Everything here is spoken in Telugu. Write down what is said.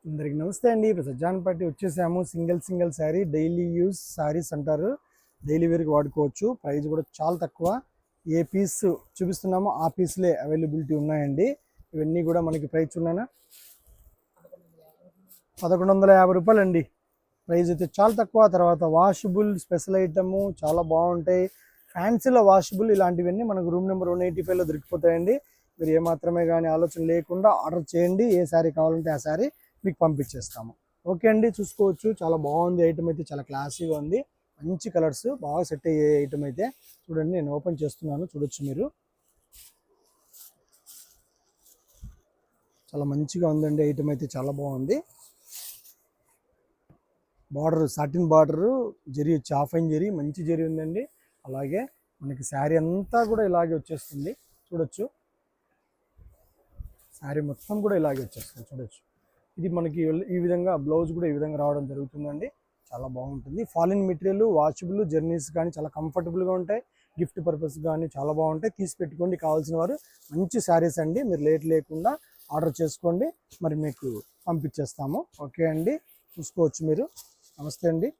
అందరికి నమస్తే అండి. ఇప్పుడు సజ్జాన్పేట వచ్చేసాము. Single sari daily use saris అంటారు. డైలీ వేర్కి వాడుకోవచ్చు. ప్రైస్ కూడా చాలా తక్కువ. ఏ పీస్ చూపిస్తున్నామో ఆ పీస్లే అవైలబిలిటీ ఉన్నాయండి. ఇవన్నీ కూడా మనకి ప్రైస్ ఉన్నానా 1150 రూపాయలు అండి. ప్రైస్ అయితే చాలా తక్కువ. తర్వాత వాషబుల్ స్పెషల్ ఐటము చాలా బాగుంటాయి. ఫ్యాన్సీలో వాషబుల్ ఇలాంటివన్నీ మనకు రూమ్ నెంబర్ 185లో దొరికిపోతాయండి. మీరు ఏమాత్రమే కానీ ఆలోచన లేకుండా ఆర్డర్ చేయండి. ఏ శారీ కావాలంటే ఆ శారీ మీకు పంపించేస్తాము. ఓకే అండి, చూసుకోవచ్చు. చాలా బాగుంది. ఐటమ్ అయితే చాలా క్లాసీగా ఉంది. మంచి కలర్స్ బాగా సెట్ అయ్యే ఐటమ్ అయితే చూడండి. నేను ఓపెన్ చేస్తున్నాను, చూడొచ్చు మీరు. చాలా మంచిగా ఉందండి. ఐటమ్ అయితే చాలా బాగుంది. బార్డర్ సాటిన్ బార్డరు జరీ వచ్చి హాఫ్ అయిన జరీ మంచి జరీ ఉందండి. అలాగే మనకి శారీ అంతా కూడా ఇలాగే వచ్చేస్తుంది, చూడొచ్చు. శారీ మొత్తం కూడా ఇలాగే వచ్చేస్తుంది, చూడొచ్చు. ఇది మనకి ఈ విధంగా బ్లౌజ్ కూడా ఈ విధంగా రావడం జరుగుతుందండి. చాలా బాగుంటుంది. ఫాలిన్ మెటీరియల్, వాషబుల్, జర్నీస్ కానీ చాలా కంఫర్టబుల్గా ఉంటాయి. గిఫ్ట్ పర్పస్ కానీ చాలా బాగుంటాయి. తీసి పెట్టుకోండి. కావాల్సిన వారు మంచి శారీస్ అండి. మీరు లేట్ లేకుండా ఆర్డర్ చేసుకోండి, మరి మీకు పంపించేస్తాము. ఓకే అండి, చూసుకోవచ్చు మీరు. నమస్తే అండి.